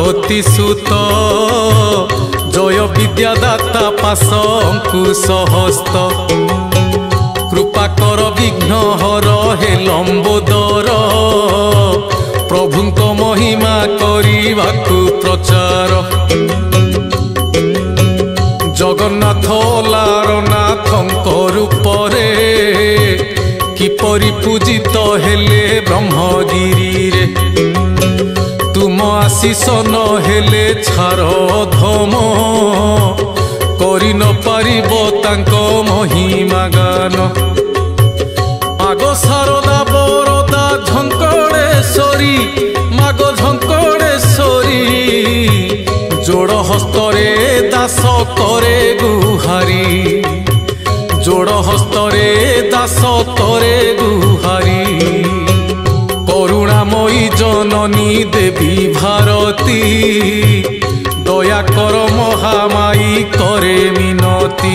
भारती सुत जय विद्यादाता पाश अंकुश हस्त कृपा कर विघ्न हर हे लंबोदर प्रभुंक महिमा करिबाकु प्रचार जगन्नाथ लारनाथंक रूपरे किपरि पूजित हेले ब्रह्मगिरी रे तुम आशीष न हेले छार धम करि न पारिबो तांको महिमा गान आगो शारदा बरदा झंकड़ेश्वरी मागो झंकड़ेश्वरी जोड़ हस्तरे दास करे गुहारी जोड़ हस्तरे दास करे गुहारी करुणामयी जननी देवी भारती दया कर महामाई करे मिनती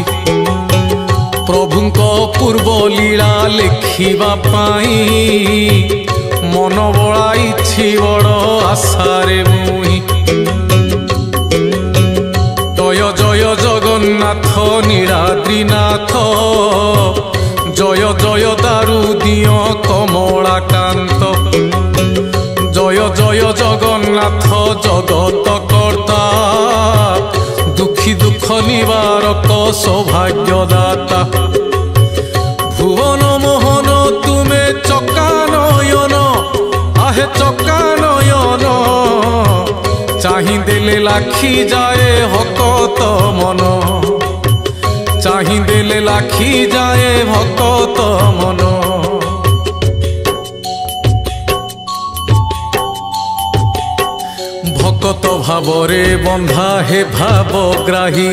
प्रभुंक पूर्व लीला लेखिबा पाई मन बड़ाइछि बड़ आशारे मुई जय जगन्नाथ नीलाद्रीनाथ जय जय दारुदिय कमलाकांत जय जय जगन्नाथ जगत कर्ता दुखी दुख निवारक सौभाग्यदाता भुवन मोहन तुमे चकानयन आहे चकानयन चाहि देले लाखी जाए भकत मन चाहि देले लाखी जाए भकत मन भकत भावरे बंधा हे भावग्राही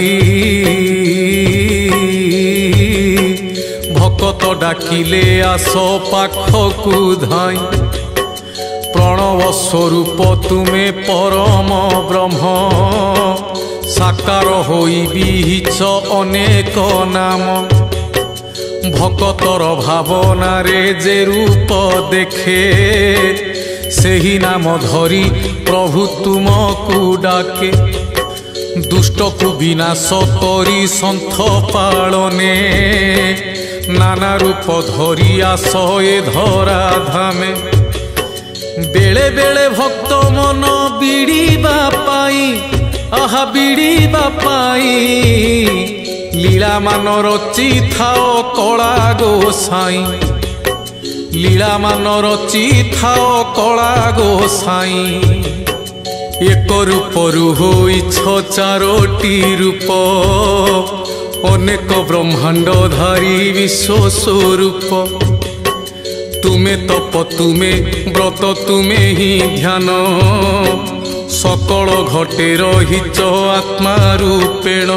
भकत डाकिले आस पाखकु धाई प्रणव स्वरूप तुमे परम ब्रह्म साकार होई बिहिच अनेक नाम भकतर भावना रे जे रूप देखे सेही नाम धरी प्रभु तुमकु डाके दुष्ट को विनाश करी सन्थ पालने नाना रूप धरी आस ए धरा धामे बेले बेले भक्त मन बिड़ीबा पाई आहा बिड़ीबा पाई लीला मान रची थाओ कला गोसाई लीला मान रची थाओ कला गोसाई एक रूपरु होइछ चारोटी रूप अनेक ब्रह्मांडधारी विश्व स्वरूप तुमे तप तुमे व्रत तुमे ही ध्यान सकल घटे रहिच आत्मा रूपेण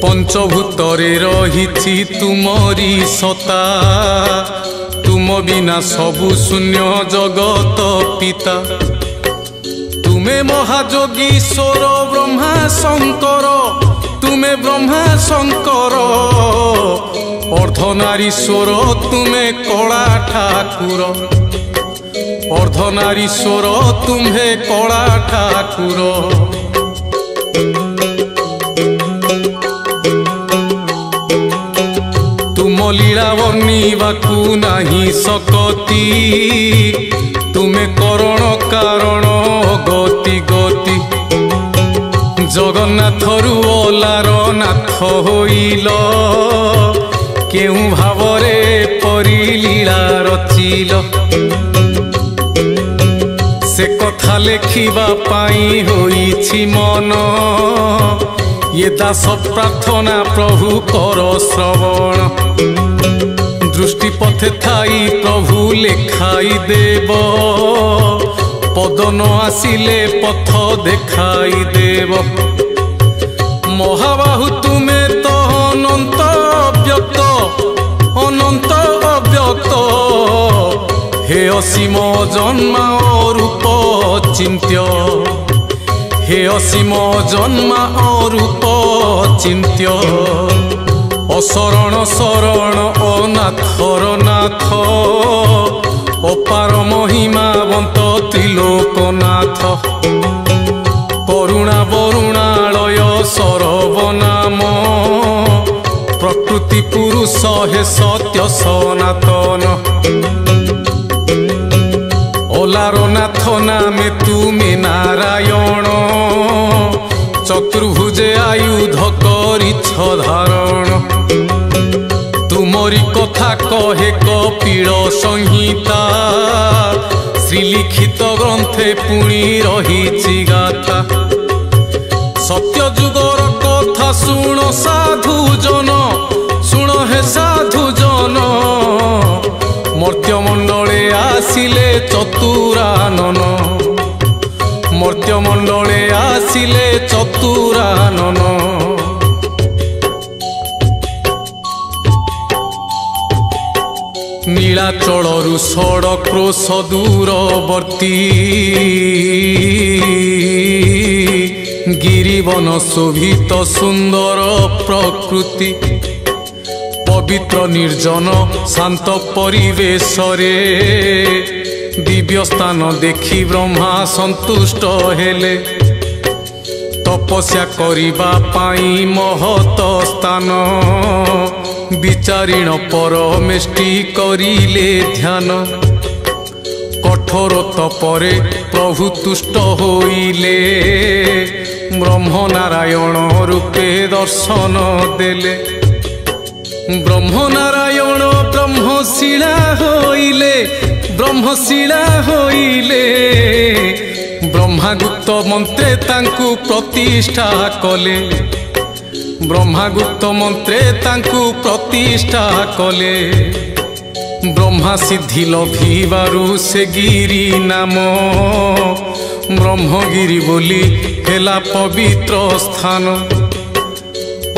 पंचभूतरे रहिछि तुमरी सता तुम बिना सबु शून्य जगत पिता तुमे महाजोगीश्वर ब्रह्मा शंकर तुमे ब्रह्मा शंकर अर्धनारीश्वर तुमे कला ठाकुर अर्धनारीश्वर तुम्हे कला ठाकुर तुम लीला वर्णिबाकु नाही सकती तुमे करण कारण गति गति जगन्नाथरु ओलार नाथ होइल केउ भावरे परी लीला रचिल से कथा लेखिबा पाई होइछि मन ये दास प्रार्थना प्रभु कर श्रवण दृष्टि पथे थाई प्रभु लेखाई देव पद न आसिले पथ देखाई देव महाबाहु तुमे तो अनंत अव्यक्त हे असीम जन्मा रूप चिंत्य हे असीम जन्मा रूप चिंत्य अशरण शरण अनाथर नाथ अपार महिमावंत त्रिलोकनाथ ନାଥ କରୁଣା ବରୁଣାଳୟ ସରବନାମ ପ୍ରକୃତି ପୁରୁଷ ହେ ସତ୍ୟ ସନାତନ ଓଲାର ନାଥ ନାମେ ତୁମେ ନାରାୟଣ ଚତୁର୍ଭୁଜେ ଆୟୁଧ କରିଛ ଧାରଣ ତୁମରି କଥା କହେ କପିଳ ସଂହିତା ଶ୍ରୀଲିଖିତ ଗ୍ରନ୍ଥେ ପୁଣି ରହିଛି ଗାଥା ସତ୍ୟ ଯୁଗର କଥା ଶୁଣ ସାଧୁ ଜନ ଶୁଣ ହେ ସାଧୁ ଜନ ମର୍ତ୍ତ୍ୟମଣ୍ଡଳେ ଆସିଲେ ଚତୁରାନନ ମର୍ତ୍ତ୍ୟମଣ୍ଡଳେ ଆସିଲେ ଚତୁରାନନ নীলাচলরু ষড়ক্রোশ দূরবর্তী গিরিবন শোভিত সুন্দর প্রকৃতি পবিত্র নির্জন শান্ত পরিবেশরে দিব্য স্থান দেখি ব্রহ্মা সন্তুষ্ট হেলে তপস্যা করিবা পাই মহত স্থান বিচারিণ পরমেষ্টি করিলে ধ্যান কঠোর তপরে প্রভু তুষ্ট হইলে ব্রহ্মনারায়ণ রূপে দর্শন দেলে ব্রহ্মনারায়ণ ব্রহ্মশিলা হইলে ব্রহ্মাগুপ্ত মন্ত্রে তাঙ্কু প্রতিষ্ঠা কলে ব্রহ্মাগুপ্ত মন্ত্রে তাঙ্কু প্রতিষ্ঠা কলে ব্রহ্মা সিদ্ধি লভিবারু সে গিরি নাম ব্রহ্মগিরি বলি হেলা পবিত্র স্থান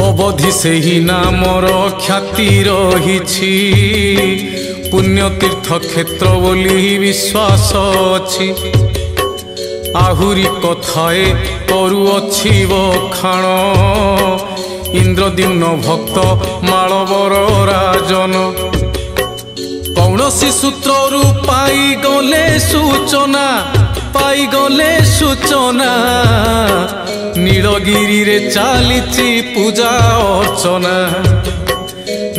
অবধি সেই নামর খ্যাতি রহিছি পুণ্যতীর্থ ক্ষেত্র বলি বিশ্বাস অছি আহুরি কথায় করুଅছি বখাণ ইন্দ্রদ্যুম্ন ভক্ত মালবর রাজন কৌণসি সূত্ররু পাইগলে সূচনা নীলগিরিরে চালিছি পূজা অর্চনা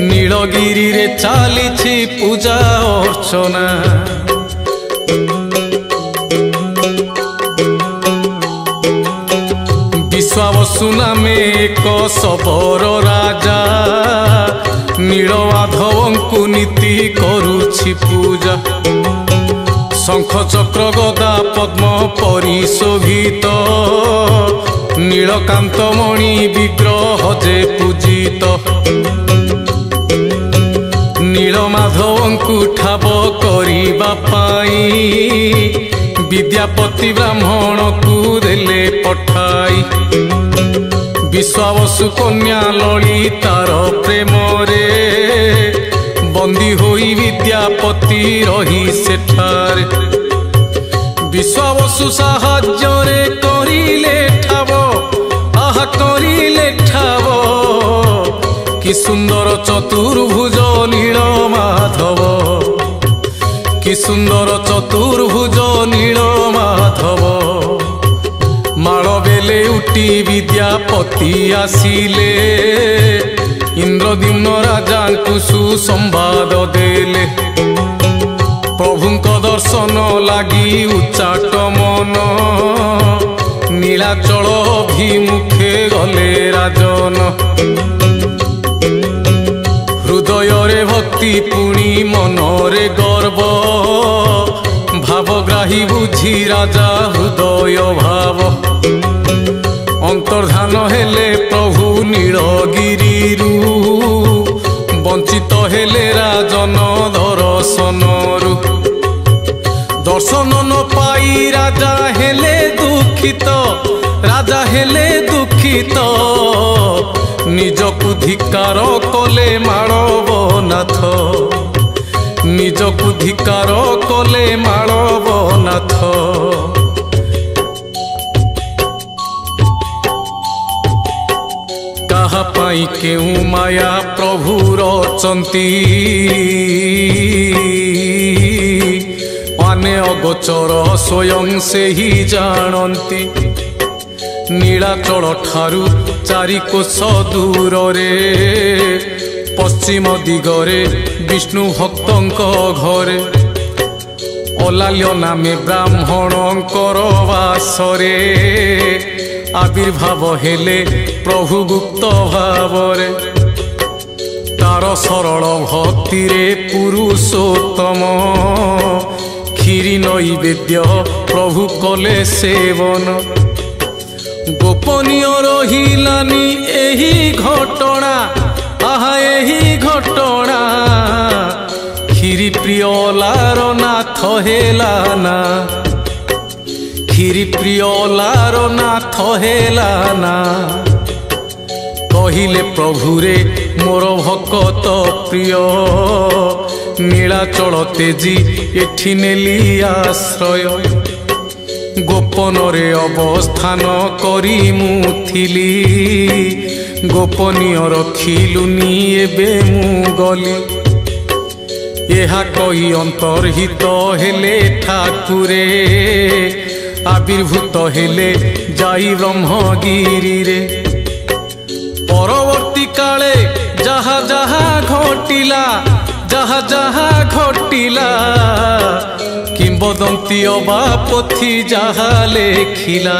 নীলগিরিরে চালিছি পূজা অর্চনা ବିଶ୍ୱାବସୁ ନାମେ ଏକ ଶବର ରାଜା ନୀଳମାଧବଙ୍କୁ ନୀତି କରୁଛି ପୂଜା ଶଙ୍ଖ ଚକ୍ର ଗଦା ପଦ୍ମ ପରିଶୋଭିତ ନୀଳକାନ୍ତମଣି ବିଗ୍ରହ ଯେ ପୂଜିତ ନୀଳମାଧବଙ୍କୁ ଠାବ କରିବା ପାଇଁ विद्यापति ब्राह्मण को देले पठाई विश्वावसु कन्या ललितार प्रेम रे बंदी होई विद्यापति रही सेठारे विश्वावसु साहाय्य रे करिले ठाव कि सुंदर चतुर्भुज नीलमाधव कि सुंदर चतुर्भुज नीलमाधव माल बेले उठी विद्यापति आसिले इंद्रद्युम्न राजा को सुसंवाद देले प्रभुंक दर्शन लगी उच्चाट मन नीलाचल अभिमुखे गले राजन हृदय रे भक्ति पुणी मनरे गर्व भावग्राही बुझी राजा हृदय भाव अंतर्धान हेले प्रभु नीलगिरिरू वंचित हेले राजन दर्शनरू दर्शन न पाई राजा हेले दुखित निजकु धिकार कले माळवनाथ निजकु धिकार कले माळवनाथ कहा पाई केउ माया प्रभु रचंती अने अगोचर स्वयं से ही जानती नीलाचल ठारू चारिकोश दूर रे पश्चिम दिगरे विष्णु भक्तंक घरे अलाल्य नामे ब्राह्मणंकर वासरे आविर्भाव हेले प्रभु गुप्त भावरे तार सरल भक्ति रे पुरुषोत्तम क्षीरी नैवेद्य प्रभु कले सेवन गोपनीय रहिलानी एही घटना आहा एही घटना क्षीरी प्रिय लार नाथ हेलाना क्षीरी प्रिय लार नाथ हेलाना कहिले प्रभुरे मोर भक्त प्रिय नीलाचल तेजी एठी नेली आश्रय गोपन रे अवस्थान करी मुथिली गोपनीय रखिलुनी एबे मु गली एहा कही अंतर्हित हेले ठाकुरे आविर्भूत हेले जाई ब्रह्मगिरी रे परवर्ती काले जहा जहा घटिला जहा जहा घटिला किंबदंती अबा पोथी जहा लेखिला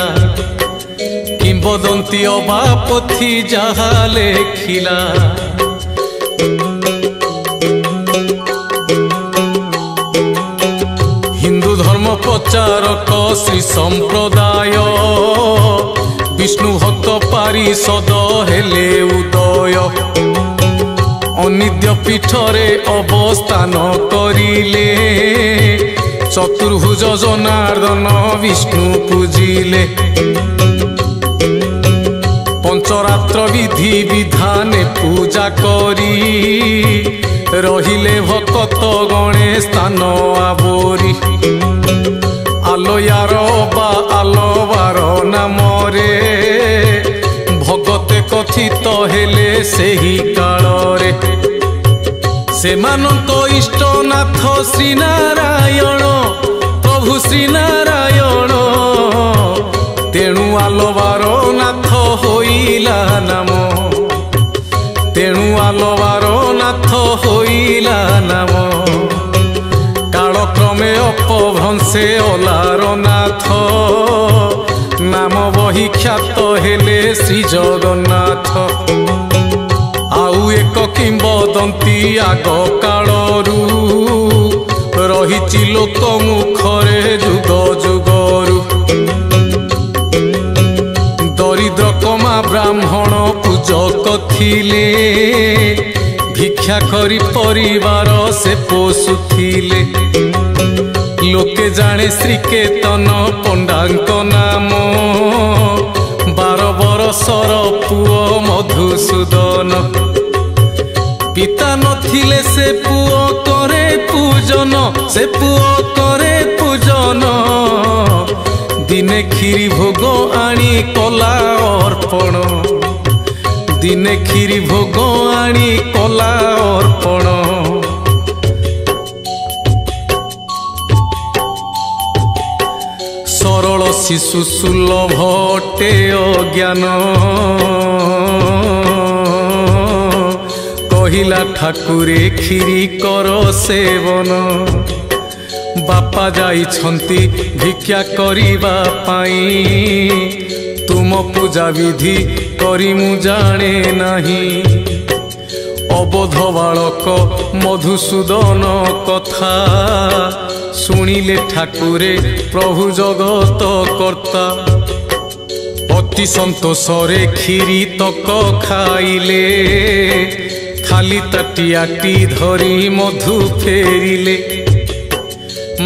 किंबदंती अबा पोथी जहा लेखिला हिंदू धर्म प्रचारक श्री संप्रदाय विष्णु भक्त पारिषद हेले उदय अनिद्य पीठरे अवस्थान करिले चतुर्भुज जनार्दन विष्णु पूजिले पंचरात्र विधि विधान पूजा करी रहिले भक्त गणे स्थान आवरी आलोयार बा आलोवार नामरे भगते कथित हेले सेही कालरे सेमानंक इष्टनाथ श्रीनारायण प्रभु श्रीनारायण तेणु आलोवार नाथ होइला नाम तेणु आलोवार नाथ होइला नाम कालक्रमे अपभ्रंशे अलार नाथ नाम बही ख्यात हेले श्री जगन्नाथ आउ एक किंबदंती आग कालरू रहिछि लोक मुखरे जुग जुगरू दरिद्र कमा ब्राह्मण पूजक थिले भिक्षा करी परिवार से पोषुथिले लोके जाने श्रीकेतन पंडांक नाम 12 बरसर पुओ मधुसूदन पिता नथिले से पुओ करे पूजन से पुओ करे पूजन दिने खीरी भोग आनी कला अर्पण दिने खीरी भोग आनी कला अर्पण सरल शिशु सुलभ अटे अज्ञान कहिला ठाकुरे खीरी कर सेवन बापा जाइछंती भिक्षा करिबा पाई तुम पूजा विधि करी मु जाने नाही अबोध बालक मधुसूदन कथा शुणिले ठाकुरे प्रभु जगत कर्ता अति संतोषरे खीरी तक खाइले खाली ताटियाटी धरी मधु फेरिले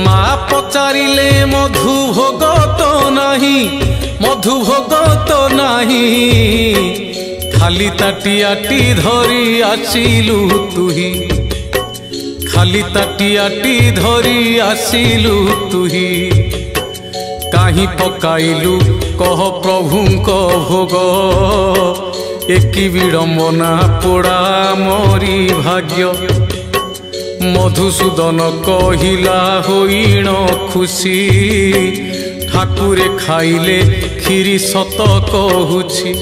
माँ पचारिले मधु भोग तो नाही मधु भोग तो नाही खाली ताटियाटी धरी आसिलु तुही खाली ताटियाटी धरी आसिलु तुही काहीं पकाइलु कह प्रभुंक भोग एकी विडंबना पोड़ा मोरी भाग्य मधुसूदन कहिला होइण खुशी ठाकुरे खाइले खीरी सत कहुछि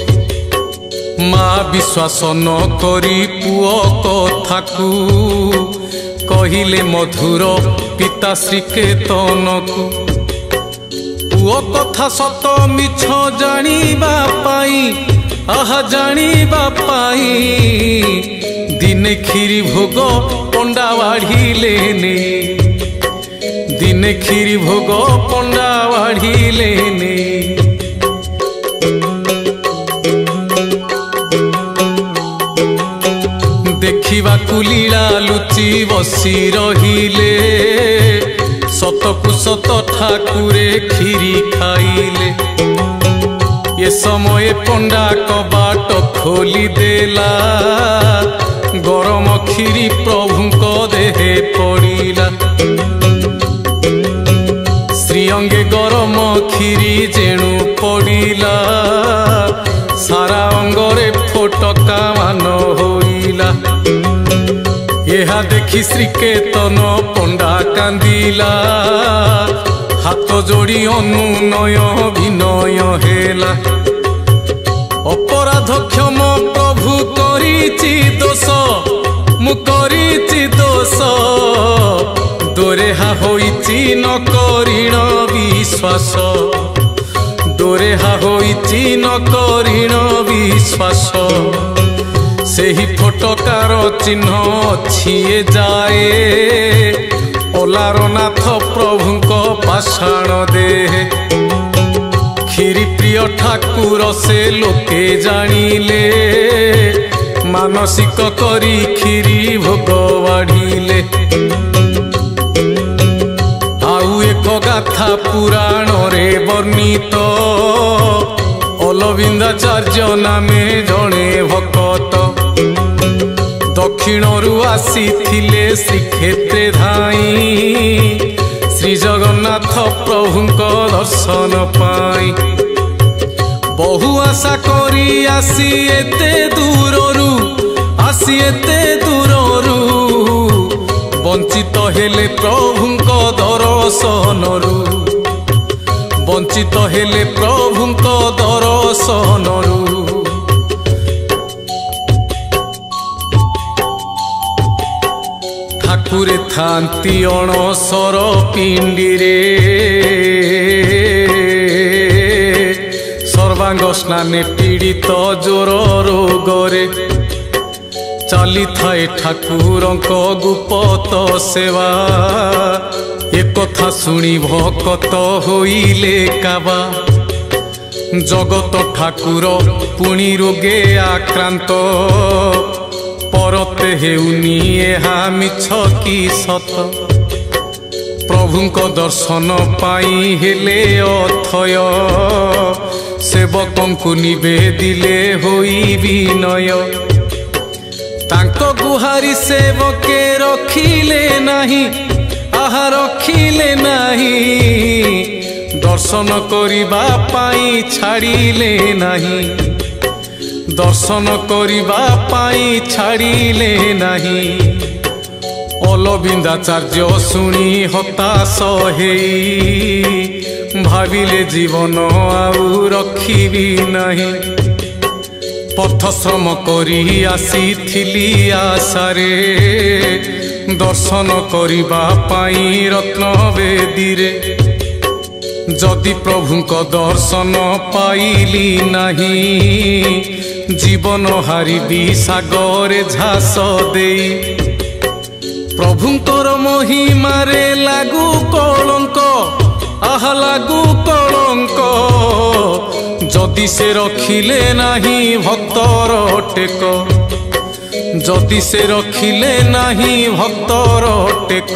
माँ विश्वास न करी पुओ कथाकू कहिले मधुर पिता श्रीकेतन को पुओ कथा सत मिछ जानिबा पाई आहा जानिबा पाई दिने खीरी भोग पंडा बाढ़िले ने दिने खीरी भोग पंडा बाढ़िले ने देखिबा कुलीला लुचि बसी रहिले सतकु सत ठाकुरे खीरी खाइले ये समय पंडा कबाट खोली देला गरम खीरी प्रभुंक देहे पड़िला श्रीअंगे गरम खीरी जेणु पड़िला सारा अंगरे फोटका मान होइला यहा देखि श्रीकेतन पंडा कांदिला हाथ जोड़ी अनुनय विनय हेला अपराध क्षम प्रभु करिछि दोष मु करिछि दोष दोरेहा होइछि न करिण विश्वास दोरेहा होइछि न करिण विश्वास सेही फोटकार चिन्ह अछि जाए ओलारनाथ प्रभुंक पाषाण देहे खीरी प्रिय ठाकुर से लोके जानिले मानसिक करी खीरी भोग बाढ़िले आउ एक गाथा पुराण रे वर्णित अलविंदाचार्य नामे जणे भक्त दक्षिणरू आसीथिले श्रीक्षेत्रे धाई श्री जगन्नाथ प्रभुंक दर्शन पाई बहु आशा करी आसी एते दूररू वंचित हेले प्रभुंक दर्शनरू वंचित हेले प्रभुंक दर्शनरू ठाकुरे थांती अणसर पिंडी रे सर्वांग स्नाने पीड़ित जोर रोगरे चली थाए ठाकुरंक गुप्त सेवा एक कथा सुनी भक्त होइले काबा जगत ठाकुर पुणी रोगे आक्रांत परते हेउनी एहा मिछ की सत प्रभुंक दर्शन पाई हेले अथय सेवकंकु निवेदिले होई विनय तांको गुहारी सेवके रखिले नाही आहा रखिले नाही दर्शन करिबा पाई छाड़िले नाही दर्शन करिबा पाई छाड़िले नाही अलविंदाचार्य शुणी हताश हेई भाविले जीवन आउ रखिबी नाही पथश्रम करी आसीथिली आशारे दर्शन करिबा पाई रत्न वेदीरे जदि प्रभुंक दर्शन पाइली नाही जीवन हारिबी सागरे झास देई प्रभुंकर महिमारे लागू कलंक आहा लागू कलंक जदि से रखिले नाही भक्तर टेक जदि से रखिले नाही भक्तर टेक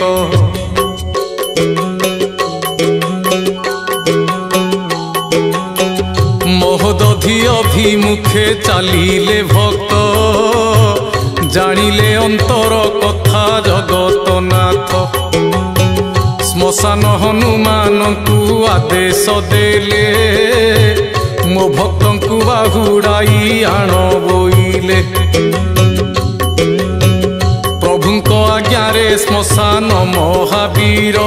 महोदधि अभिमुखे चलिले भक्त जानिले अंतर कथा जगतनाथ श्मशान हनुमान को आदेश देले मो भक्त को बाहुड़ाई आण बोइले प्रभुंक आज्ञारे श्मशान महावीर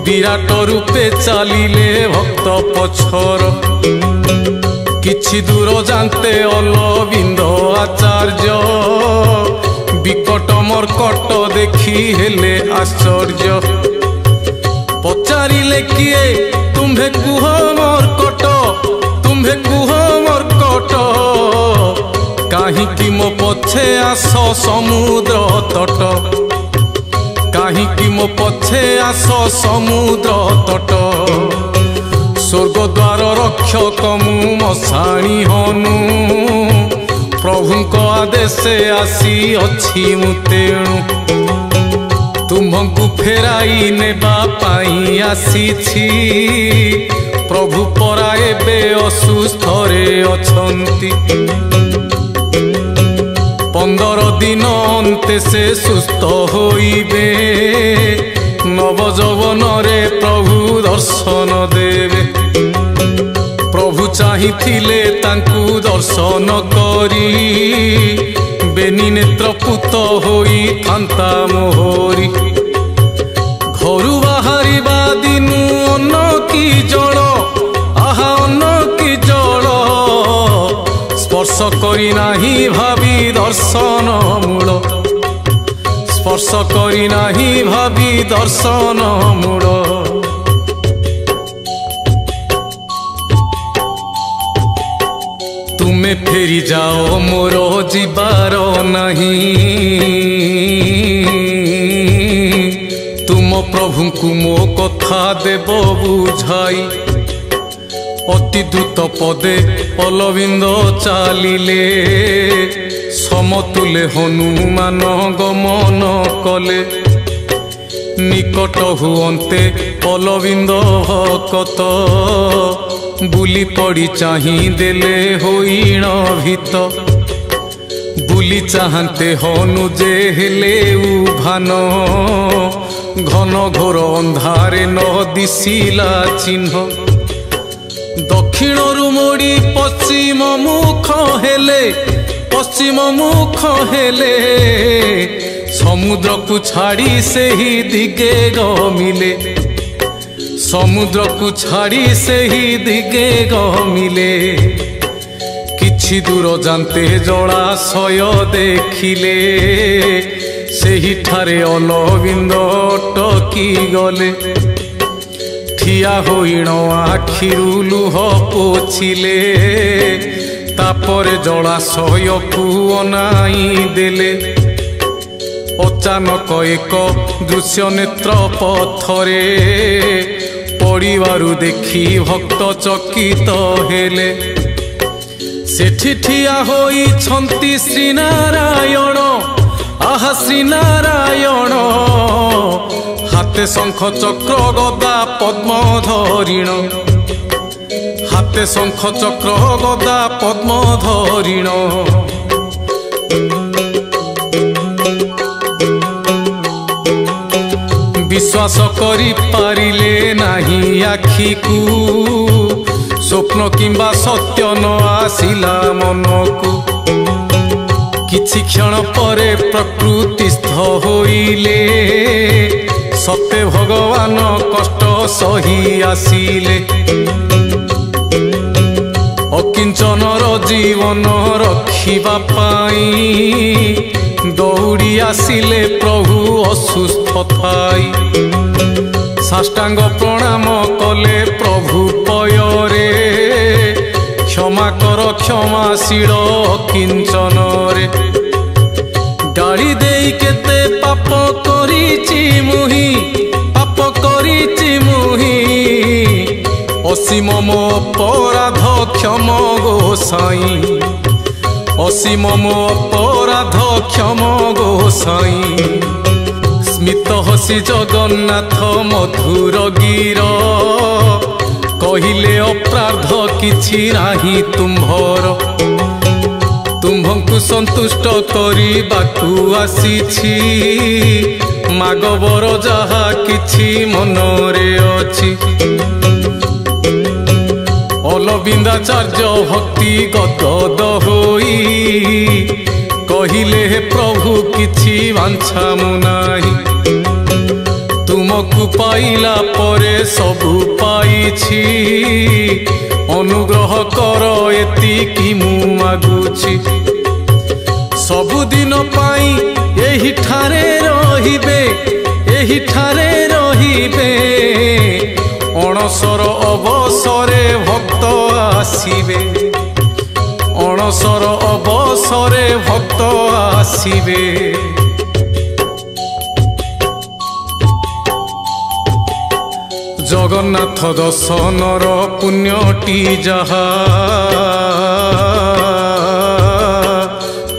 विराट रूपे चलिले भक्त पछर किछि दूर जानते अरविंद आचार्य विकट मर्कट देखी हेले आश्चर्य पचारिले किए तुम्हे कुह मर्कट तुम्हे कुह मर्कट काहीकि मो पछे आस समुद्र तट काहीकि मो पछे आस समुद्र तट स्वर्गद्वार रक्षक मु मशाणी हनु प्रभुंको आदेशे आसी अछि मु तेणु तुमको फेराई नेबा पाई आसीछि प्रभु परा एबे असुस्थ रे अछंती 15 दिन अंते से सुस्थ होइबे नव जौवन रे प्रभु दर्शन देवे प्रभु चाहिथिले तांकु दर्शन करी बेनी नेत्र पुत होई थांता मोहरी घरु बाहरिबा दिनु अन्न की जल आहा अन्न की जल स्पर्श करी नाही भावी दर्शन मूल स्पर्श करी नाही भावी दर्शन मूल तुमे फेरी जाओ मोर जीवार नहीं तुम प्रभु को मो कथा देव बुझाई अति द्रुत पदे अरविंद चालिले समतुले हनुमान गमन कले निकट हुअन्ते अरविंद भकत बुली पड़ी चाही देले होइण भीत बुली चाहते हनु जे हेले उभान घन घोर अंधारे न दिशिला चिन्ह दक्षिणरु मोड़ी पश्चिम मुख हेले समुद्र को छाड़ी से ही दिगे गमिले समुद्र को छाड़ी से ही दिगे गमिले किछि दूर जानते जलाशय देखिले सेही ठारे अरविंद अटकी गले ठिया होइण आखिरु लुह पोछिले तापर जलाशय को अनाई देले अचानक एक दृश्य नेत्र पथरे पड़िबारु देखी भक्त चकित हेले सेठी ठिया होई छंती श्रीनारायण आहा श्रीनारायण हाथे शंख चक्र गदा पद्म धरिण हाथे शंख चक्र गदा पद्म धरिण विश्वास करी पारिले नाही आखि को स्वप्न किंबा सत्य न आसिला मन को किछि क्षण परे प्रकृतिस्थ होइले सत्य भगवान कष्ट सही आसिले अकिंचनर जीवन रखिबा पाई दौड़ी आसिले प्रभु असुस्थ थाई साष्टांग प्रणाम कले प्रभु पयरे क्षमा कर क्षमाशील किंचन रे गाड़ी देई केते पाप करिछि मुहि पाप करिछि मुहि असीम मो अपराध क्षम गोसाई असीम मो अपराध क्षम गोसाई स्मित हसी जगन्नाथ मधुर गिर कहिले अपराध किछि नाही तुम्भर तुम्भंकु संतुष्ट करिबाकु आसीछि मागबर जहा किछि मनरे अछि अरविंदाचार्य भक्ति गदगद होई कहिले हे प्रभु किछि वांछा मु नाही तुमको पाइला परे सबु पाइछि अनुग्रह कर एतिकी मु मागुछि सबुदिन पाई एही ठारे रहिबे एही ठारे रहिबे अणसर अवसरे भक्त आसिबे अणसर अवसरे भक्त आसिबे जगन्नाथ दर्शनर पुण्यटी जहा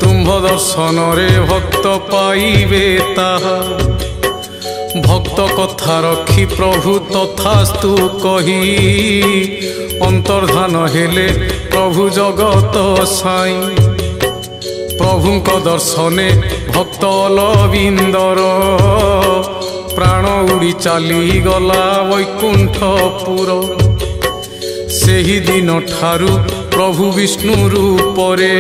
तुम्भ दर्शन रे भक्त पाइबे ताहा भक्त कथा रखी प्रभु तथास्तु कही अंतर्धान हेले प्रभु जगत साई प्रभुंक दर्शने भक्त लविंदर प्राण उड़ी चली गला वैकुंठपुर सेही दिन ठारू प्रभु विष्णु रूपरे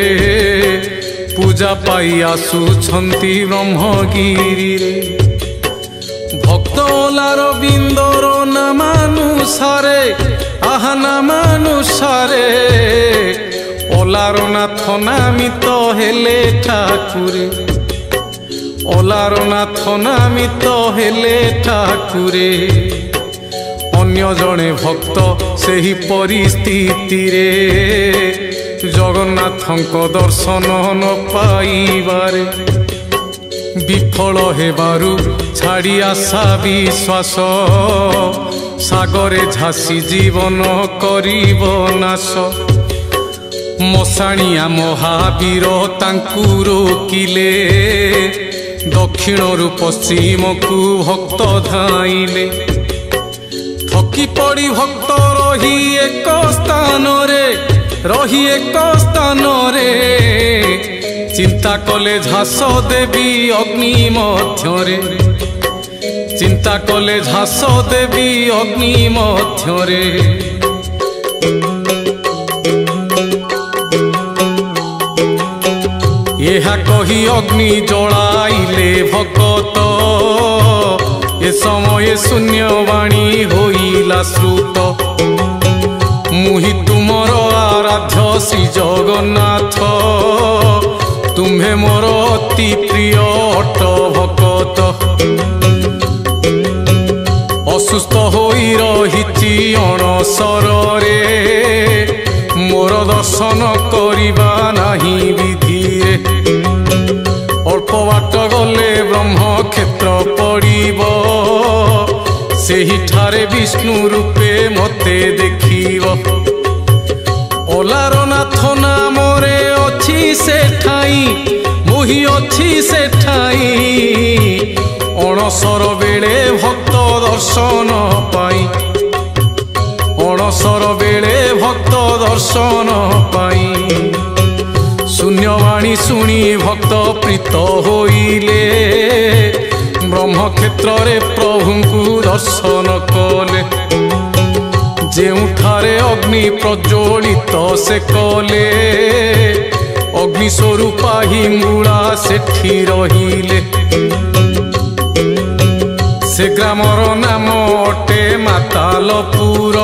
पूजा पाई आसुछंती ब्रह्मगिरी रे भक्त ओलार बिंदर नामानुसारे आहा नामानुसारे ओलार नाथ नामित हेले ठाकुरे ओलार नाथ नामित हेले ठाकुरे अन्य जने भक्त सेही परिस्थिति रे जगन्नाथंक दर्शन न पाइबारे विफल हेबारु छाड़ी आशा विश्वास सागरे झासी जीवन करिब नाश मशाणिया महावीर तांकु रोकिले दक्षिण रु पश्चिम को भक्त धाइले थकी पड़ी भक्त रही एक स्थान रे चिंता कले झास देवी अग्नि मध्यरे चिंता कले झास देवी अग्नि मध्यरे यहा कही अग्नि जलाइले भगत ए समय शून्यवाणी होइला श्रुत मुहि तुमर आराध्य श्री जगन्नाथ तुम्हे मोर अति प्रिय अट भगत असुस्थ होई रहिछि अणसर रे मोर दर्शन करिबा नाही विधि रे अल्प बाट गले ब्रह्म क्षेत्र पड़िब सेही ठारे विष्णु रूपे मते देखिब ओलार नाथ नाम रे अछि से ठाई मुहि अछि से ठाई अणसर बेले भक्त दर्शन पाई अणसर बेले भक्त दर्शन पाई शून्यवाणी शुणी भक्त प्रीत होइले ब्रह्मक्षेत्र रे प्रभुंकु दर्शन कले जेउठारे अग्नि प्रज्वलित से कले अग्नि स्वरूपा हिंगुला सेठी रहिले से ग्रामर नाम अटे मातालपुर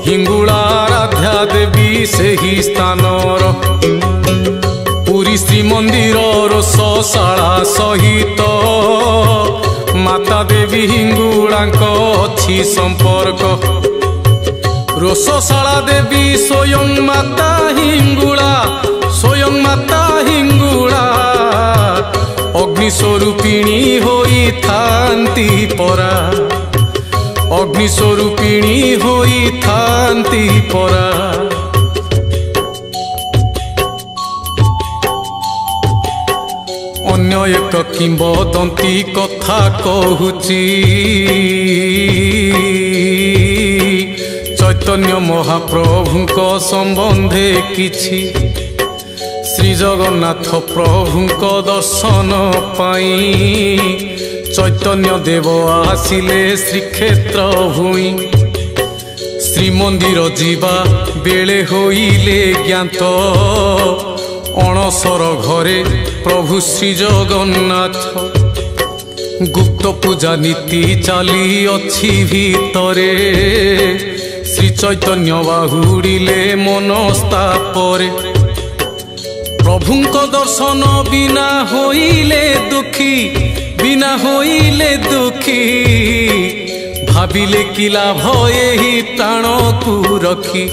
हिंगुला राधा देवी सेही स्थानर पुरी श्रीमंदिर रोषशाला सहित माता देवी हिंगुलांक अछि संपर्क रोषशाला देवी स्वयं माता हिंगुला अग्निस्वरूपिणी होई थांती परा अग्निस्वरूपिणी होई थांती परा अन्य एक किंबदंती कथा कहूची चैतन्य महाप्रभुंक संबंधे किछि श्री जगन्नाथ प्रभुंक दर्शन पाई चैतन्य देव आसिले श्रीक्षेत्र भूई श्रीमंदिर जीवा बेले होइले ज्ञात अणसर घरे प्रभु श्री जगन्नाथ गुप्त पूजा नीति चली अच्छी भितरे श्री चैतन्य बाहुड़िले मनस्तापरे प्रभुंक दर्शन बिना होइले दुखी भाविले कि लाभ एही प्राण को रखी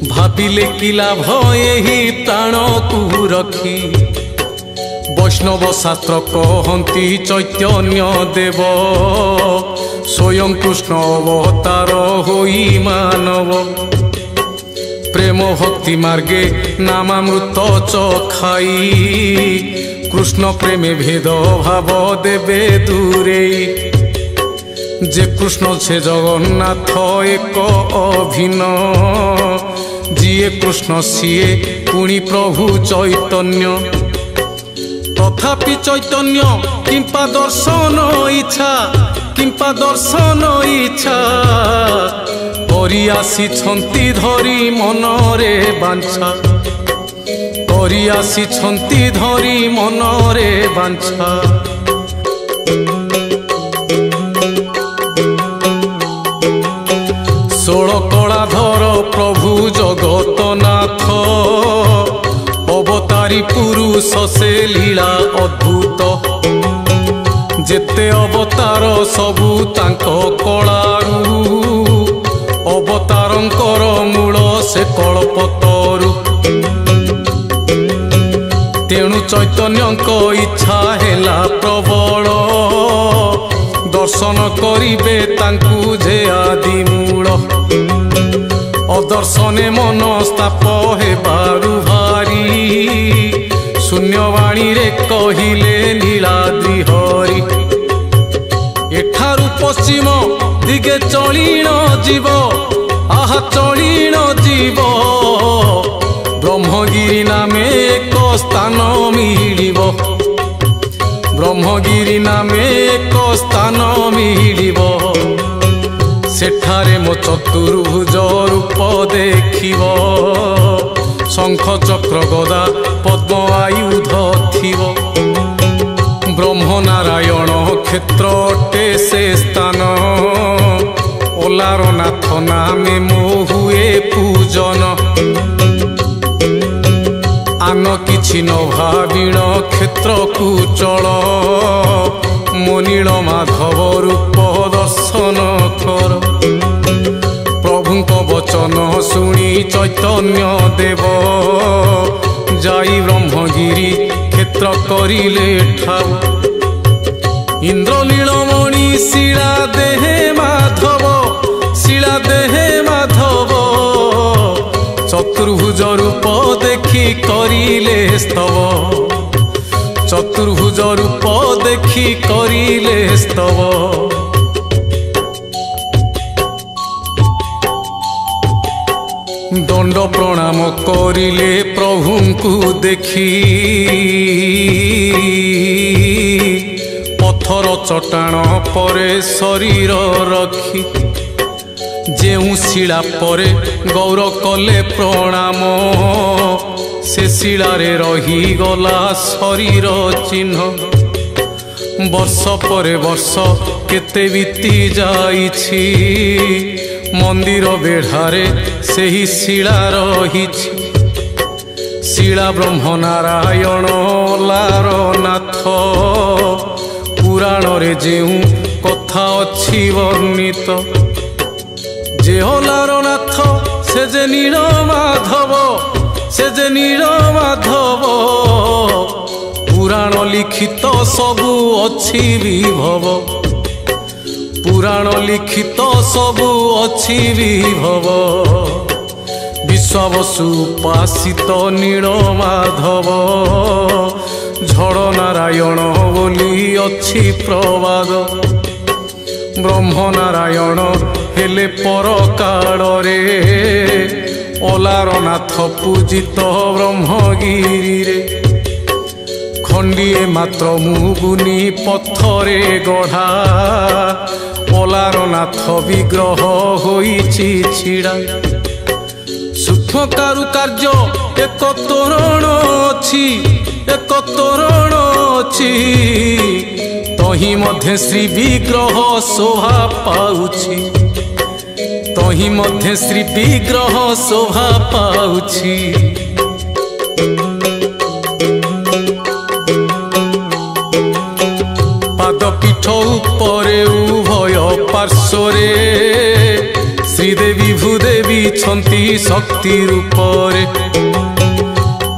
भाविले कि लाभ एही प्राण को रखी वैष्णव शास्त्र कहती चैतन्य देव स्वयं कृष्ण अवतार होई मानव प्रेम भक्ति मार्गे नामामृत चखाई कृष्ण प्रेमे भेद भाव देवे दूरे जे कृष्ण छे जगन्नाथ एक अभिन्न जिए कृष्ण सीए पुणी प्रभु चैतन्य तथापि चैतन्य किंपा दर्शन इच्छा करि आसिछंती धरी मनरे बांछा करि आसिछंती धरी मनरे बांछा षोल कलाधर प्रभु जगतनाथ अवतारी पुरुष से लीला अद्भुत जेते अवतार सबु तांको कलारू अवतारंकर मूल से कल्पतरु तेणु चैतन्यक इच्छा हेला प्रबल दर्शन करिबे तांकु जे आदि मूल अदर्शने मनस्ताप हेबारु भारी शून्यवाणी रे कहिले नीलाद्रि हरि एठारु पश्चिम दिगे चलीण जीव आहा चलीण जीव ब्रह्मगिरी नामे एक स्थान मिलिब ब्रह्मगिरी नामे एक स्थान मिलिब सेठारे मो चतुर्भुज रूप देखिब शंख चक्र गदा पद्म आयुध थिब ब्रह्म नारायण क्षेत्र अटे से स्थान ओलार नाथ नामे मो हुए पूजन आन किछि न भाविण क्षेत्र को चल मो नील माधव रूप दर्शन कर प्रभुंक वचन शुणी चैतन्य देव जाई ब्रह्मगिरी क्षेत्र करिले ठाव इंद्र नीलमणि शिला देहे माधव चतुर्भुज रूप देखी करिले स्तव चतुर्भुज रूप देखी करिले स्तव दंड प्रणाम करिले प्रभुंकु देखी पत्थर चट्टाण परे शरीर रखी जेउ शिला परे गौर कले प्रणाम से शिलारे रही गला शरीर चिन्ह वर्ष परे वर्ष केते बीती जाइछि मंदिर बेढ़ारे सेही शिला रहिछि शिला ब्रह्म नारायण लार नाथ पुराण रे जेउ कथा अछि वर्णित जे लार नाथ से जे नील माधव पुराण लिखित सबु अछि विभव पुराण लिखित सबु अछि विभव विश्वावसु उपासित नील माधव झड़ नारायण बोली अछि प्रवाद ब्रह्म नारायण हेले पर काଳରେ ओलार नाथ पूजित ब्रह्मगिरी रे खंडिए मात्र मुगुनी पत्थरे गढ़ा ओलार नाथ विग्रह होइछि छिड़ा सूक्ष्म कारुकार्य ଏକ ତୋରଣ ଅଛି, ଏକ ତୋରଣ ଅଛି, ତହିଁ ମଧ୍ୟ ଶ୍ରୀ ବିଗ୍ରହ ଶୋଭା ପାଉଛି, ତହିଁ ମଧ୍ୟ ଶ୍ରୀ ବିଗ୍ରହ ଶୋଭା ପାଉଛି। ପାଦପୀଠ ଉପରେ ଉଭୟ ପାର୍ଶ୍ୱରେ ଶ୍ରୀଦେବୀ ଭୂଦେବୀ ଛନ୍ତି ଶକ୍ତି ରୂପରେ।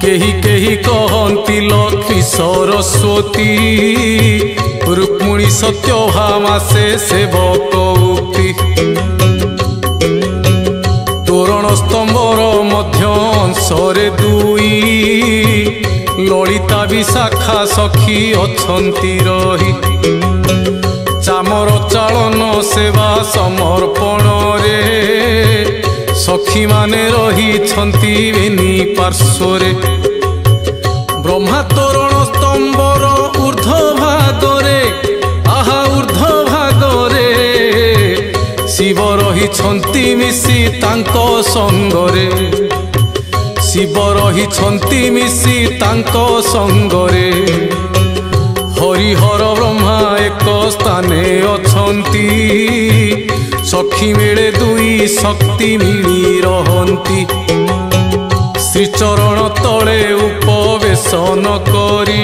କେହି କେହି କହନ୍ତି ଲକ୍ଷ୍ମୀ ସରସ୍ୱତୀ, ରୁକ୍ମିଣୀ ସତ୍ୟଭାମା ସେ ସେବକ ଉକ୍ତି। ତୋରଣ ସ୍ତମ୍ଭର ମଧ୍ୟ ଅଂଶରେ ଦୁଇ, ଲଳିତା ବିଶାଖା ସଖୀ ଅଛନ୍ତି ରହି। ଚାମର ଚାଳନ ସେବା ସମର୍ପଣରେ ସଖୀମାନେ ରହିଛନ୍ତି ବେନି ପାର୍ଶ୍ୱରେ। ବ୍ରହ୍ମା ତୋରଣ ସ୍ତମ୍ଭର ଊର୍ଦ୍ଧ୍ୱ ଭାଗରେ, ଆହା ଊର୍ଦ୍ଧ୍ୱ ଭାଗରେ ଶିବ ରହିଛନ୍ତି ମିଶି ତାଙ୍କ ସଙ୍ଗରେ, ଶିବ ରହିଛନ୍ତି ମିଶି ତାଙ୍କ ସଙ୍ଗରେ। ହରିହର ବ୍ରହ୍ମା ଏକ ସ୍ଥାନେ ଅଛନ୍ତି, ସଖୀ ମିଳେ ଦୁଇ ଶକ୍ତି ମିଳି ରହନ୍ତି। ଶ୍ରୀଚରଣ ତଳେ ଉପବେଶନ କରି,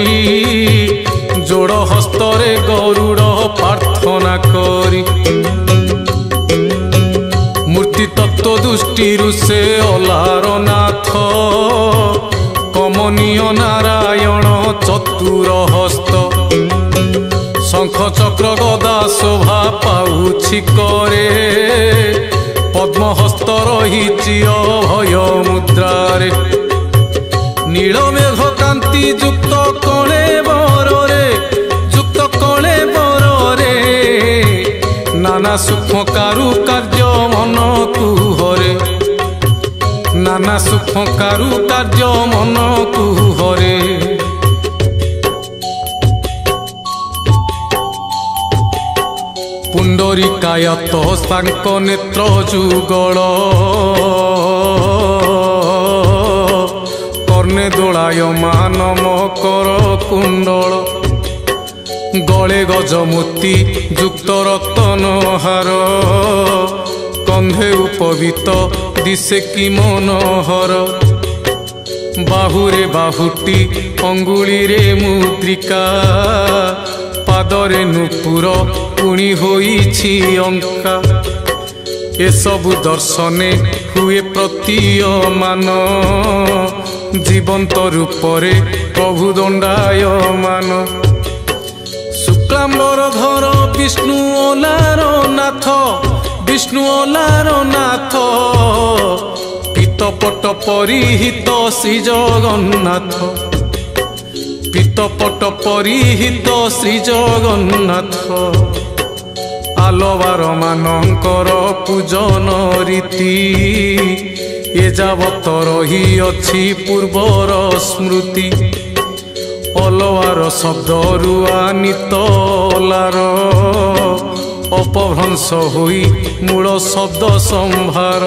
ଯୋଡ଼ ହସ୍ତରେ ଗରୁଡ଼ ପ୍ରାର୍ଥନା କରି। ମୂର୍ତ୍ତି ତତ୍ତ୍ୱ ଦୃଷ୍ଟିରୁ ସେ ଅଲାର ନାଥ, କମନୀୟ ନାରାୟଣ ଚତୁର ହସ୍ତ। ଶଙ୍ଖ ଚକ୍ର ଗଦା ଶୋଭା ପାଉଛି କରେ, ପଦ୍ମହସ୍ତ ରହିଛି ଅଭୟ ମୁଦ୍ରାରେ। ନୀଳମେଘ କାନ୍ତି ଯୁକ୍ତ କଳେ ବରରେ, ଯୁକ୍ତ କଳେ ବରରେ ନାନା ସୂକ୍ଷ୍ମ କାରୁକାର୍ଯ୍ୟ ମନକୁ ହରେ, ନାନା ସୂକ୍ଷ୍ମ କାରୁକାର୍ଯ୍ୟ ମନକୁ ହରେ। ପୁଣ୍ଡରୀକାୟତ ତାଙ୍କ ନେତ୍ର ଯୁଗଳ, କର୍ଣ୍ଣେ ଦୋଳାୟମାନ ମକର କୁଣ୍ଡଳ। ଗଳେ ଗଜମୋତି ଯୁକ୍ତ ରତନ ହାର, କନ୍ଧେ ଉପବିତ ଦିଶେ କି ମନୋହର। ବାହୁରେ ବାହୁଟି ଅଙ୍ଗୁଳିରେ ମୁଦ୍ରିକା, ପାଦରେ ନୂପୁର ପୁଣି ହୋଇଛି ଅଙ୍କା। ଏସବୁ ଦର୍ଶନେ ହୁଏ ପ୍ରତୀୟମାନ, ଜୀବନ୍ତ ରୂପରେ ପ୍ରଭୁ ଦଣ୍ଡାୟମାନ। ଶୁକ୍ଲାମ୍ବର ଧର ବିଷ୍ଣୁ ଓଲାର ନାଥ, ବିଷ୍ଣୁ ଓଲାର ନାଥ। ପିତପଟ ପରିହିତ ଶ୍ରୀ ଜଗନ୍ନାଥ, ପିତପଟ ପରିହିତ ଶ୍ରୀ ଜଗନ୍ନାଥ। ଆଲବାର ମାନଙ୍କର ପୂଜନ ରୀତି, ଏ ଯାବତ ରହିଅଛି ପୂର୍ବର ସ୍ମୃତି। ଅଲବାର ଶବ୍ଦରୁ ଆନିତ ଅଲାର, ଅପଭ୍ରଂଶ ହୋଇ ମୂଳ ଶବ୍ଦ ସମ୍ଭାର।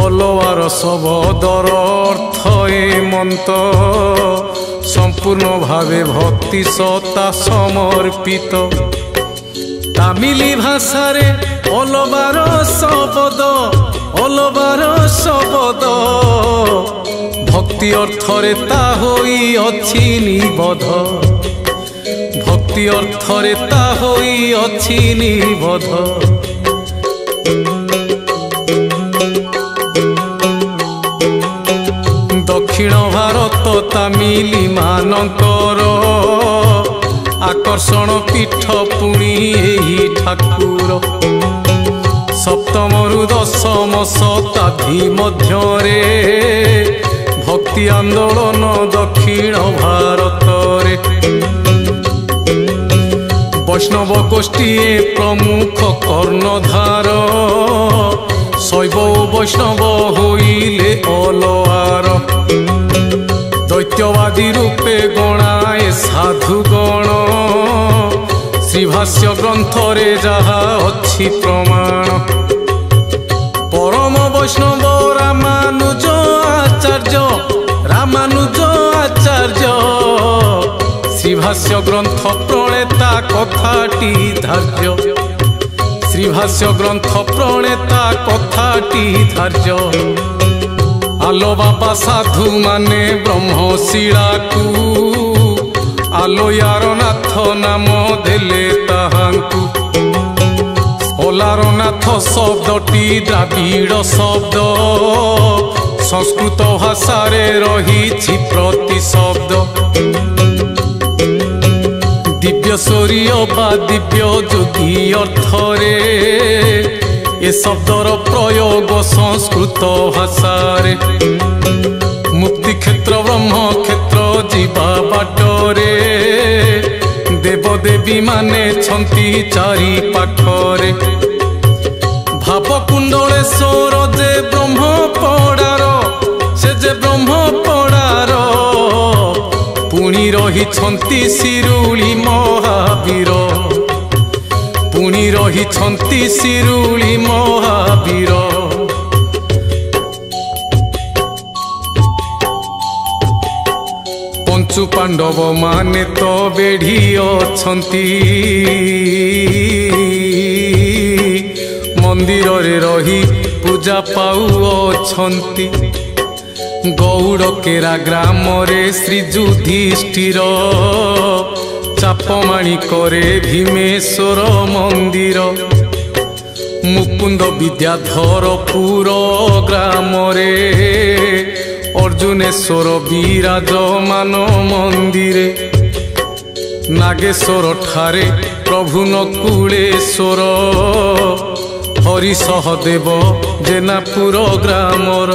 ଅଲବାର ଶବ୍ଦର ଅର୍ଥ ଏ ମନ୍ତ, ସମ୍ପୂର୍ଣ୍ଣ ଭାବେ ଭକ୍ତି ସତ୍ତା ସମର୍ପିତ। ତାମିଲି ଭାଷାରେ ଅଲବାର ଶବ୍ଦ, ଅଲବାର ଶବ୍ଦ ଭକ୍ତି ଅର୍ଥରେ ତା ହୋଇଅଛି ନିବଧ, ଭକ୍ତି ଅର୍ଥରେ ତା ହୋଇଅଛି ନିବଧ। ଦକ୍ଷିଣ ଭାରତ ତାମିଲି ମାନଙ୍କର ଆକର୍ଷଣ ପୀଠ ପୁଣି ଏହି ଠାକୁର। ସପ୍ତମରୁ ଦଶମ ଶତାବ୍ଦୀ ମଧ୍ୟରେ ଭକ୍ତି ଆନ୍ଦୋଳନ ଦକ୍ଷିଣ ଭାରତରେ। ବୈଷ୍ଣବ ଗୋଷ୍ଠୀଏ ପ୍ରମୁଖ କର୍ଣ୍ଣଧାର, ଶୈବ ଓ ବୈଷ୍ଣବ ହୋଇଲେ ଅଲୱାର। ଦୈତ୍ୟବାଦୀ ରୂପେ ଗଣାଏ ସାଧୁଗଣ, ଶ୍ରୀଭାଷ୍ୟ ଗ୍ରନ୍ଥରେ ଯାହା ଅଛି ପ୍ରମାଣ। ପରମ ବୈଷ୍ଣବ ରାମାନୁଜ ଆଚାର୍ଯ୍ୟ आचार्य रामानुज आचार्य श्रीभाष्य ग्रंथ प्रणेता कथाटी धार्य श्रीभाष्य ग्रंथ प्रणेता कथाटी धार्य आलो बाबा साधु माने ब्रह्मशिला को आलो यार नाथ नाम देले ताहांकु ओलारनाथ शब्दटी द्राविड़ शब्द संस्कृत भाषा रही प्रतिशब्द दिव्य शौर्य बा दिव्य जोगी अर्थरे ए शब्दर प्रयोग संस्कृत भाषा मुक्ति क्षेत्र ब्रह्म क्षेत्र जीवा बाटरे देवदेवी माने छंती चारि पाखरे भाव कुंडलेश्वर जे ब्रह्म पड़ार से जे ब्रह्म पड़ार पुणी रही छंती शिरुली महावीर पुणी रही छंती शिरुली महावीर पंचु पांडव माने तो बेढ़ी अछंती मंदिर रे रही पूजा पाउछंती गौड़केरा ग्राम रे श्री युधिष्ठिर चापमाणी करे भीमेश्वर मंदिर मुकुंद विद्याधरपुर ग्राम रे अर्जुनेश्वर विराजमान मंदिरे नागेश्वर ठारे प्रभु नकुलेश्वर हरिसहदेव जेनापुर ग्रामर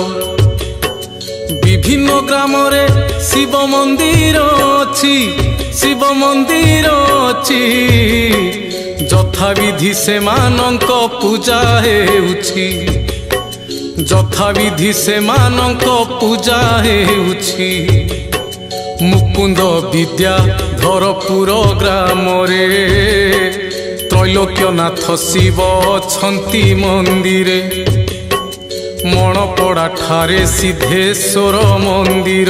विभिन्न ग्राम रे शिव मंदिर अछि शिव मंदिर अछि यथाविधि से मानक पूजा हेउछि यथाविधि से मानक पूजा हेउछि मुकुंद विद्याधरपुर ग्राम रे त्रैलोक्यनाथ शिव छंती मंदिरे मणपड़ा ठारे सिद्धेश्वर मंदिर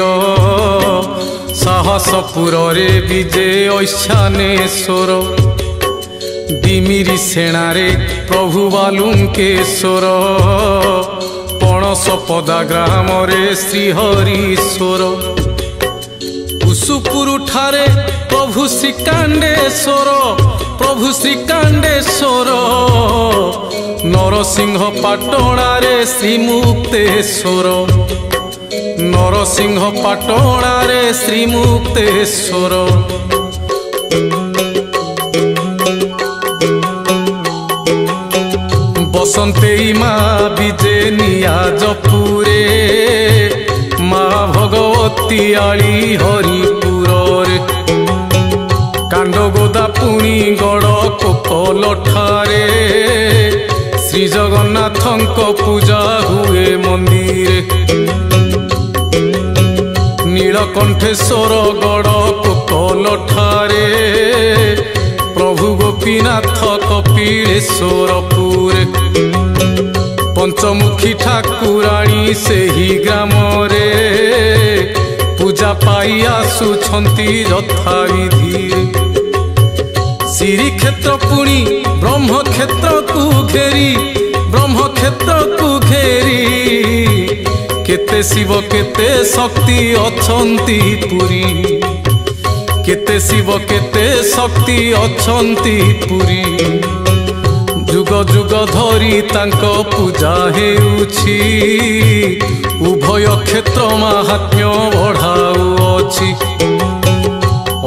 साहसपुर रे विजय ऐशानेश्वर डिमिरी सेणारे प्रभु बालुंकेश्वर पणसपदा ग्राम रे श्रीहरीश्वर कुसुपुर ठारे प्रभु श्रीकांडेश्वर नरसिंह पाटणा रे श्रीमुक्तेश्वर नरसिंह पाटणा रे श्रीमुक्तेश्वर बसंतेई माँ विजे नियाजपुरे माँ भगवती आली हरिपुर रे कांडगोदा पुणी गड़ कोपल ठारे श्री जगन्नाथंक पूजा हुए मंदिरे नीलकंठेश्वर गड़ कोपल ठारे प्रभु गोपीनाथ कपिलेश्वरपुरे पंचमुखी ठाकुराणी से ही ग्राम रे पूजा पाई आसुछंती यथाविधि श्री क्षेत्र पुणी ब्रह्म क्षेत्र को घेरी केते शिव केते शक्ति अछंती पुरी केते शिव केते शक्ति अछंती पुरी जुग जुग धरी तांको पूजा हेउछि उभय क्षेत्र महात्म्य बढ़ाउछि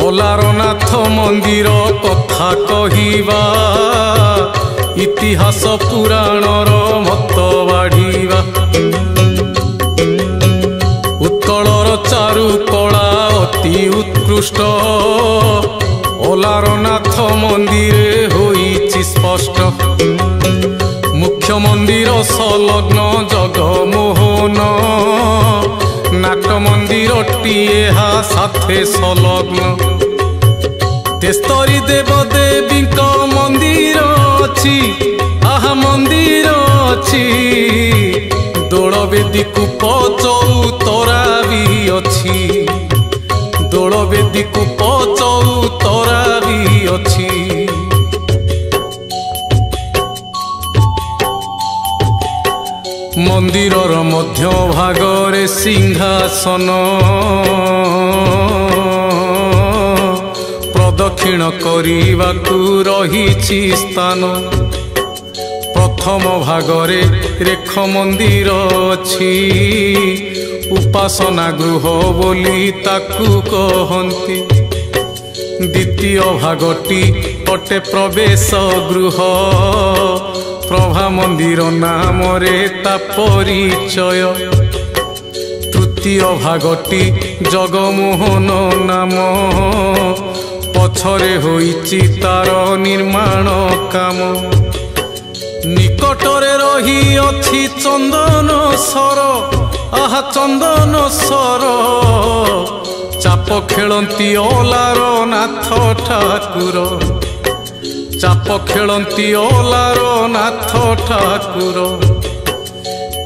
ओलारनाथ मंदिर कथा कहिबा इतिहास पुराणर मत बाढ़िबा उत्कलर चारु कला अति उत्कृष्ट ओलारनाथ मंदिरे होइछि स्पष्ट मुख्य मंदिर संलग्न जगमोहन नाट मंदिर टीए साथे संलग्न तेस्तरी देवदेवी मंदिर अछि आहा मंदिर अछि ଦୋଳବେଦୀ କୂପ ଚଉତରା ବି ଅଛି, ଦୋଳବେଦୀ କୂପ ଚଉତରା ବି ଅଛି। ମନ୍ଦିରର ମଧ୍ୟ ଭାଗରେ ସିଂହାସନ, ପ୍ରଦକ୍ଷିଣ କରିବାକୁ ରହିଛି ସ୍ଥାନ। ପ୍ରଥମ ଭାଗରେ ରେଖ ମନ୍ଦିର ଅଛି, ଉପାସନା ଗୃହ ବୋଲି ତାକୁ କହନ୍ତି। ଦ୍ୱିତୀୟ ଭାଗଟି ଅଟେ ପ୍ରବେଶ ଗୃହ, ପ୍ରଭା ମନ୍ଦିର ନାମରେ ତା ପରିଚୟ। ତୃତୀୟ ଭାଗଟି ଜଗମୋହନ ନାମ, ପଛରେ ହୋଇଛି ତାର ନିର୍ମାଣ କାମ। ନିକଟରେ ରହିଅଛି ଚନ୍ଦନସର, ଆହା ଚନ୍ଦନସର, ଚାପ ଖେଳନ୍ତି ଅଲାର ନାଥ ଠାକୁର, ଚାପ ଖେଳନ୍ତି ଅଲାର ନାଥ ଠାକୁର।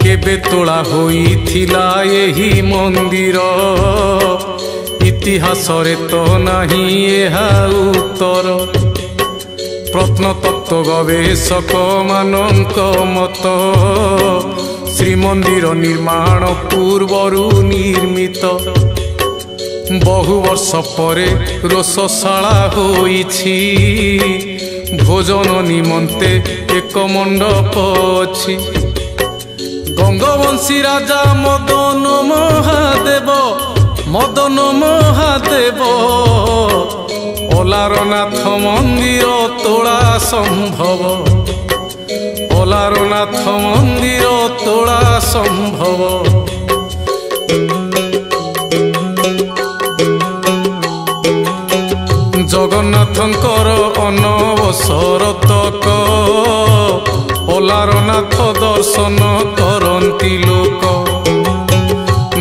କେବେ ତୋଳା ହୋଇଥିଲା ଏହି ମନ୍ଦିର, ଇତିହାସରେ ତ ନାହିଁ ଏହା ଉତ୍ତର। ପ୍ରତ୍ନତତ୍ତ୍ୱ ଗବେଷକ ମାନଙ୍କ ମତ, ଶ୍ରୀମନ୍ଦିର ନିର୍ମାଣ ପୂର୍ବରୁ ନିର୍ମିତ। ବହୁ ବର୍ଷ ପରେ ରୋଷଶାଳା ହୋଇଛି, ଭୋଜନ ନିମନ୍ତେ ଏକ ମଣ୍ଡପ ଅଛି। ଗଙ୍ଗବଂଶୀ ରାଜା ମଦନ ମହାଦେବ, ମଦନ ମହାଦେବ, ଅଲାରନାଥ ମନ୍ଦିର ତୋଳା ସମ୍ଭବ, ଅଲାରନାଥ ମନ୍ଦିର ତୋଳା ସମ୍ଭବ। ଜଗନ୍ନାଥଙ୍କର ଅନବସର ତକ, ଅଲାରନାଥ ଦର୍ଶନ କରନ୍ତି ଲୋକ।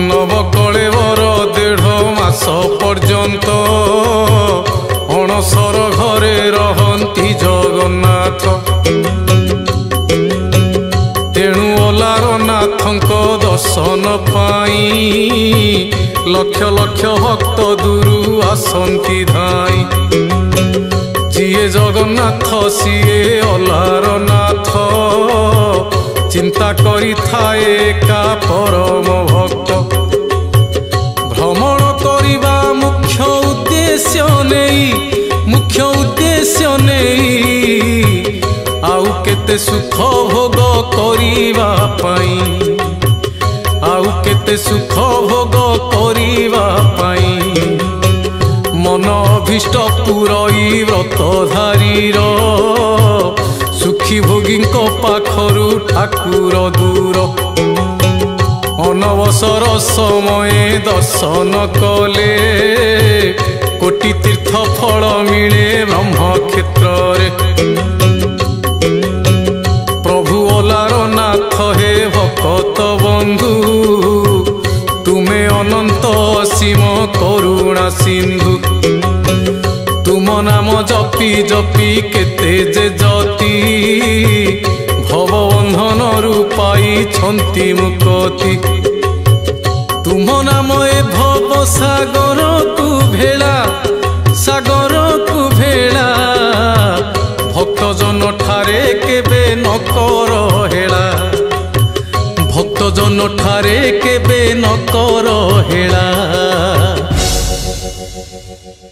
ନବକଳେବର 1.5 ମାସ ପର୍ଯ୍ୟନ୍ତ ଅଣସର ଘରେ ରହନ୍ତି ଜଗନ୍ନାଥ। ତେଣୁ ଅଲାରନାଥଙ୍କ ଦର୍ଶନ ପାଇଁ ଲକ୍ଷ ଲକ୍ଷ ଭକ୍ତ ଦୂରୁ ଆସନ୍ତି ଧାଇଁ। ଯିଏ ଜଗନ୍ନାଥ ସିଏ ଅଲାରନାଥ, ଚିନ୍ତା କରିଥାଏ ଏକା ପରମ ଭକ୍ତ। ଭ୍ରମଣ କରିବା ମୁଖ୍ୟ ଉଦ୍ଦେଶ୍ୟ ନେଇ, ମୁଖ୍ୟ ଉଦ୍ଦେଶ୍ୟ ନେଇ, ଆଉ କେତେ ସୁଖ ଭୋଗ କରିବା ପାଇଁ, ଆଉ କେତେ ସୁଖ ଭୋଗ କରିବା ପାଇଁ। ମନ ଅଭୀଷ୍ଟ ପୁରଇ ବ୍ରତଧାରୀର, ସୁଖୀ ଭୋଗୀଙ୍କ ପାଖରୁ ଠାକୁର ଦୂର। ଅନବସର ସମୟେ ଦର୍ଶନ କଲେ, କୋଟି ତୀର୍ଥ ଫଳ ମିଳେ ବ୍ରହ୍ମକ୍ଷେତ୍ରରେ। ପ୍ରଭୁ ଅଲାରନାଥ ହେ ଭକତ ବନ୍ଧୁ, ତୁମେ ଅନନ୍ତ ଅସୀମ କରୁଣା ସିନ୍ଧୁ। ତୁମ ନାମ ଜପି ଜପି କେତେ ଯେ ଯତି, ଭବବନ୍ଧନରୁ ପାଇଛନ୍ତି ମୁକ୍ତି। ତୁମ ନାମ ଏ ଭବ ସାଗରକୁ ଭେଳା, ସାଗରକୁ ଭେଳା। ଭକ୍ତଜନ ଠାରେ କେବେ ନ କର ହେଳା, ଭକ୍ତଜନ ଠାରେ କେବେ ନ କର ହେଳା।